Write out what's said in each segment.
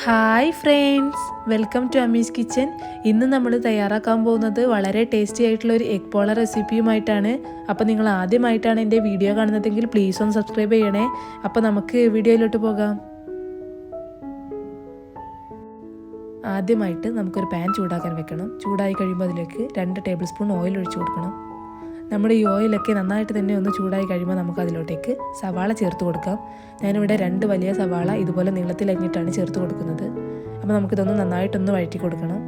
Hi friends, welcome to Ammi's kitchen. ഇന്ന് നമ്മൾ തയ്യാറാക്കാൻ പോകുന്നത് വളരെ ടേസ്റ്റി ആയിട്ടുള്ള ഒരു എഗ് പോള റെസിപ്പിയുമായിട്ടാണ്. അപ്പോൾ നിങ്ങൾ ആദ്യമായിട്ടാണ് എൻ്റെ വീഡിയോ കാണുന്നതെങ്കിൽ പ്ലീസ് ഒന്ന് സബ്സ്ക്രൈബ് ചെയ്യണേ. അപ്പോൾ നമുക്ക് വീഡിയോയിലോട്ട് പോകാം. ആദ്യമായിട്ട് നമുക്കൊരു പാൻ ചൂടാക്കാൻ വെക്കണം. ചൂടായി കഴിയുമ്പോൾ അതിലേക്ക് 2 ടേബിൾ സ്പൂൺ ഓയിൽ ഒഴിച്ചു കൊടുക്കണം. നമ്മുടെ ഈ ഓയിലൊക്കെ നന്നായിട്ട് തന്നെ ഒന്ന് ചൂടായി കഴിയുമ്പോൾ നമുക്ക് അതിലോട്ടേക്ക് സവാള ചേർത്ത് കൊടുക്കാം. ഞാനിവിടെ 2 വലിയ സവാള ഇതുപോലെ നീളത്തിൽ അരിഞ്ഞിട്ടാണ് ചേർത്ത് കൊടുക്കുന്നത്. അപ്പോൾ നമുക്കിതൊന്ന് നന്നായിട്ടൊന്ന് വഴറ്റി കൊടുക്കണം.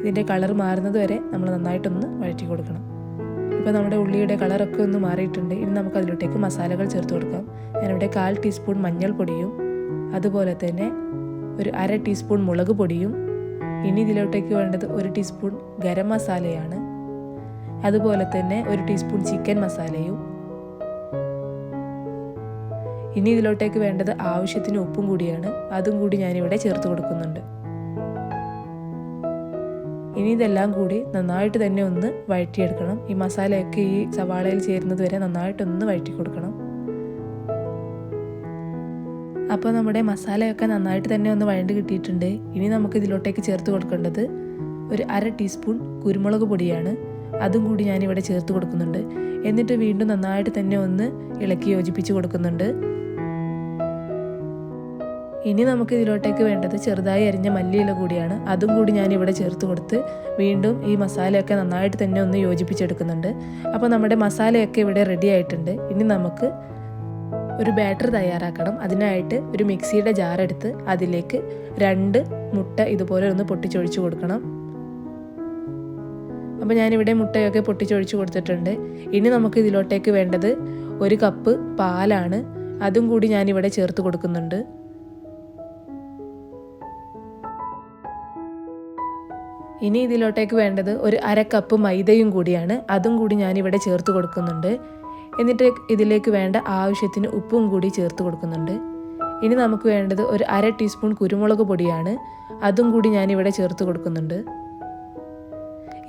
ഇതിൻ്റെ കളർ മാറുന്നത് വരെ നമ്മൾ നന്നായിട്ടൊന്ന് വഴറ്റി കൊടുക്കണം. ഇപ്പോൾ നമ്മുടെ ഉള്ളിയുടെ കളറൊക്കെ ഒന്ന് മാറിയിട്ടുണ്ട്. ഇനി നമുക്ക് അതിലോട്ടേക്ക് മസാലകൾ ചേർത്ത് കൊടുക്കാം. ഞാനിവിടെ 1/4 ടീസ്പൂൺ മഞ്ഞൾപ്പൊടിയും അതുപോലെ തന്നെ ഒരു 1/2 ടീസ്പൂൺ മുളക് പൊടിയും, ഇനി ഇതിലോട്ടേക്ക് വേണ്ടത് 1 ടീസ്പൂൺ ഗരം മസാലയാണ്, അതുപോലെ തന്നെ 1 ടീസ്പൂൺ ചിക്കൻ മസാലയും. ഇനി ഇതിലോട്ടേക്ക് വേണ്ടത് ആവശ്യത്തിന് ഉപ്പും കൂടിയാണ്. അതും കൂടി ഞാനിവിടെ ചേർത്ത് കൊടുക്കുന്നുണ്ട്. ഇനി ഇതെല്ലാം കൂടി നന്നായിട്ട് തന്നെ ഒന്ന് വഴറ്റിയെടുക്കണം. ഈ മസാലയൊക്കെ ഈ സവാളയിൽ ചേരുന്നത് വരെ നന്നായിട്ടൊന്ന് വഴറ്റി കൊടുക്കണം. അപ്പോൾ നമ്മുടെ മസാലയൊക്കെ നന്നായിട്ട് തന്നെ ഒന്ന് വഴണ്ട് കിട്ടിയിട്ടുണ്ട്. ഇനി നമുക്ക് ഇതിലോട്ടേക്ക് ചേർത്ത് കൊടുക്കേണ്ടത് ഒരു 1/2 ടീസ്പൂൺ കുരുമുളക് പൊടിയാണ്. അതും കൂടി ഞാനിവിടെ ചേർത്ത് കൊടുക്കുന്നുണ്ട്. എന്നിട്ട് വീണ്ടും നന്നായിട്ട് തന്നെ ഒന്ന് ഇളക്കി യോജിപ്പിച്ച് കൊടുക്കുന്നുണ്ട്. ഇനി നമുക്ക് ഇതിലോട്ടേക്ക് വേണ്ടത് ചെറുതായി അരിഞ്ഞ മല്ലിയില കൂടിയാണ്. അതും കൂടി ഞാനിവിടെ ചേർത്ത് കൊടുത്ത് വീണ്ടും ഈ മസാലയൊക്കെ നന്നായിട്ട് തന്നെ ഒന്ന് യോജിപ്പിച്ചെടുക്കുന്നുണ്ട്. അപ്പോൾ നമ്മുടെ മസാലയൊക്കെ ഇവിടെ റെഡി ആയിട്ടുണ്ട്. ഇനി നമുക്ക് ഒരു ബാറ്റർ തയ്യാറാക്കണം. അതിനായിട്ട് ഒരു മിക്സിയുടെ ജാർ എടുത്ത് അതിലേക്ക് 2 മുട്ട ഇതുപോലെ ഒന്ന് പൊട്ടിച്ചൊഴിച്ച് കൊടുക്കണം. അപ്പോൾ ഞാനിവിടെ മുട്ടയൊക്കെ പൊട്ടിച്ചൊഴിച്ച് കൊടുത്തിട്ടുണ്ട്. ഇനി നമുക്ക് ഇതിലോട്ടേക്ക് വേണ്ടത് 1 കപ്പ് പാലാണ്. അതും കൂടി ഞാനിവിടെ ചേർത്ത് കൊടുക്കുന്നുണ്ട്. ഇനി ഇതിലോട്ടേക്ക് വേണ്ടത് ഒരു 1/2 കപ്പ് മൈദയും കൂടിയാണ്. അതും കൂടി ഞാനിവിടെ ചേർത്ത് കൊടുക്കുന്നുണ്ട്. എന്നിട്ട് ഇതിലേക്ക് വേണ്ട ആവശ്യത്തിന് ഉപ്പും കൂടി ചേർത്ത് കൊടുക്കുന്നുണ്ട്. ഇനി നമുക്ക് വേണ്ടത് ഒരു 1/2 ടീസ്പൂൺ കുരുമുളക് പൊടിയാണ്. അതും കൂടി ഞാനിവിടെ ചേർത്ത് കൊടുക്കുന്നുണ്ട്.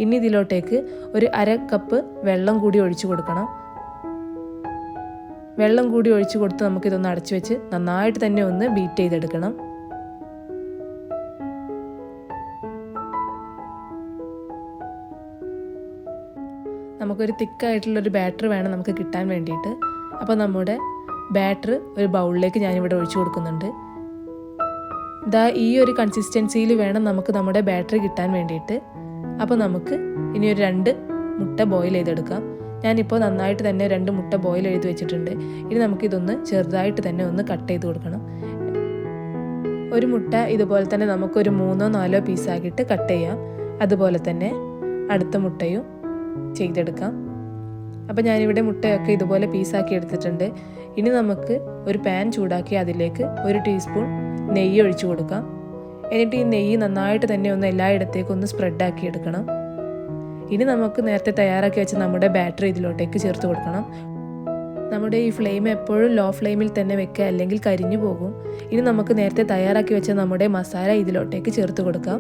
ഇനി ഇതിലോട്ടേക്ക് ഒരു 1/2 കപ്പ് വെള്ളം കൂടി ഒഴിച്ചു കൊടുക്കണം. വെള്ളം കൂടി ഒഴിച്ചു കൊടുത്ത് നമുക്കിതൊന്ന് അടച്ചു വെച്ച് നന്നായിട്ട് തന്നെ ഒന്ന് ബീറ്റ് ചെയ്തെടുക്കണം. നമുക്കൊരു തിക്കായിട്ടുള്ളൊരു ബാറ്റർ വേണം നമുക്ക് കിട്ടാൻ വേണ്ടിയിട്ട്. അപ്പോൾ നമ്മുടെ ബാറ്റർ ഒരു ബൗളിലേക്ക് ഞാനിവിടെ ഒഴിച്ചു കൊടുക്കുന്നുണ്ട്. ഈ ഒരു കൺസിസ്റ്റൻസിയിൽ വേണം നമുക്ക് നമ്മുടെ ബാറ്റർ കിട്ടാൻ വേണ്ടിയിട്ട്. അപ്പോൾ നമുക്ക് ഇനി ഒരു 2 മുട്ട ബോയിൽ ചെയ്തെടുക്കാം. ഞാനിപ്പോൾ നന്നായിട്ട് തന്നെ 2 മുട്ട ബോയിൽ ചെയ്ത് വെച്ചിട്ടുണ്ട്. ഇനി നമുക്കിതൊന്ന് ചെറുതായിട്ട് തന്നെ ഒന്ന് കട്ട് ചെയ്ത് കൊടുക്കണം. ഒരു മുട്ട ഇതുപോലെ തന്നെ നമുക്കൊരു 3-4 പീസാക്കിയിട്ട് കട്ട് ചെയ്യാം. അതുപോലെ തന്നെ അടുത്ത മുട്ടയും ചെയ്തെടുക്കാം. അപ്പോൾ ഞാനിവിടെ മുട്ടയൊക്കെ ഇതുപോലെ പീസാക്കി എടുത്തിട്ടുണ്ട്. ഇനി നമുക്ക് ഒരു പാൻ ചൂടാക്കി അതിലേക്ക് 1 ടീസ്പൂൺ നെയ്യ് ഒഴിച്ചു കൊടുക്കാം. എന്നിട്ട് ഈ നെയ്യ് നന്നായിട്ട് തന്നെ ഒന്ന് എല്ലായിടത്തേക്കും ഒന്ന് സ്പ്രെഡാക്കി എടുക്കണം. ഇനി നമുക്ക് നേരത്തെ തയ്യാറാക്കി വെച്ച നമ്മുടെ ബാറ്ററി ഇതിലോട്ടേക്ക് ചേർത്ത് കൊടുക്കണം. നമ്മുടെ ഈ ഫ്ലെയിം എപ്പോഴും ലോ ഫ്ലെയിമിൽ തന്നെ വെക്കുക, അല്ലെങ്കിൽ കരിഞ്ഞു പോകും. ഇനി നമുക്ക് നേരത്തെ തയ്യാറാക്കി വെച്ച നമ്മുടെ മസാല ഇതിലോട്ടേക്ക് ചേർത്ത് കൊടുക്കാം.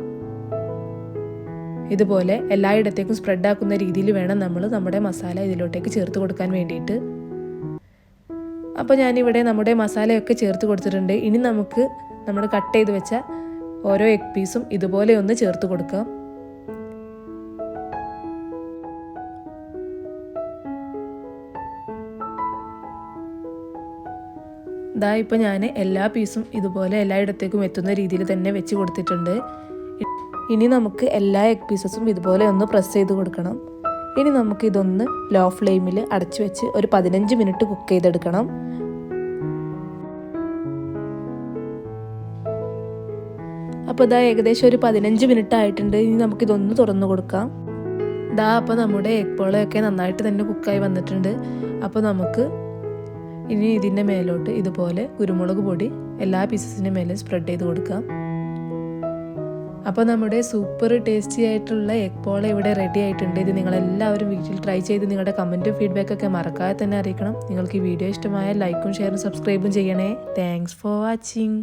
ഇതുപോലെ എല്ലായിടത്തേക്കും സ്പ്രെഡാക്കുന്ന രീതിയിൽ വേണം നമ്മൾ നമ്മുടെ മസാല ഇതിലോട്ടേക്ക് ചേർത്ത് കൊടുക്കാൻ വേണ്ടിയിട്ട്. അപ്പോൾ ഞാനിവിടെ നമ്മുടെ മസാലയൊക്കെ ചേർത്ത് കൊടുത്തിട്ടുണ്ട്. ഇനി നമുക്ക് നമ്മൾ കട്ട് ചെയ്ത് വെച്ച ഓരോ എഗ് പീസും ഇതുപോലെ ഒന്ന് ചേർത്ത് കൊടുക്കാം. ഇപ്പോൾ ഞാൻ എല്ലാ പീസും ഇതുപോലെ എല്ലായിടത്തേക്കും എത്തുന്ന രീതിയിൽ തന്നെ വെച്ച് കൊടുത്തിട്ടുണ്ട്. ഇനി നമുക്ക് എല്ലാ എഗ് പീസസും ഇതുപോലെ ഒന്ന് പ്രസ് ചെയ്ത് കൊടുക്കണം. ഇനി നമുക്ക് ഇതൊന്ന് ലോ ഫ്ലെയിമിൽ അടച്ചു വെച്ച് ഒരു 15 മിനിറ്റ് കുക്ക് ചെയ്തെടുക്കണം. അപ്പോൾ ഏകദേശം ഒരു 15 മിനിറ്റ് ആയിട്ടുണ്ട്. ഇനി നമുക്കിതൊന്ന് തുറന്നു കൊടുക്കാം. അപ്പോൾ നമ്മുടെ എഗ് പോളയൊക്കെ നന്നായിട്ട് തന്നെ കുക്കായി വന്നിട്ടുണ്ട്. അപ്പോൾ നമുക്ക് ഇനി ഇതിൻ്റെ മേലോട്ട് ഇതുപോലെ കുരുമുളക് പൊടി എല്ലാ പീസസിൻ്റെ മേലെ സ്പ്രെഡ് ചെയ്ത് കൊടുക്കാം. അപ്പോൾ നമ്മുടെ സൂപ്പർ ടേസ്റ്റി ആയിട്ടുള്ള എഗ് പോള ഇവിടെ റെഡി ആയിട്ടുണ്ട്. ഇത് നിങ്ങളെല്ലാവരും വീട്ടിൽ ട്രൈ ചെയ്ത് നിങ്ങളുടെ കമൻറ്റും ഫീഡ്ബാക്കൊക്കെ മറക്കാതെ തന്നെ അറിയിക്കണം. നിങ്ങൾക്ക് ഈ വീഡിയോ ഇഷ്ടമായാൽ ലൈക്കും ഷെയറും സബ്സ്ക്രൈബും ചെയ്യണേ. Thanks for watching.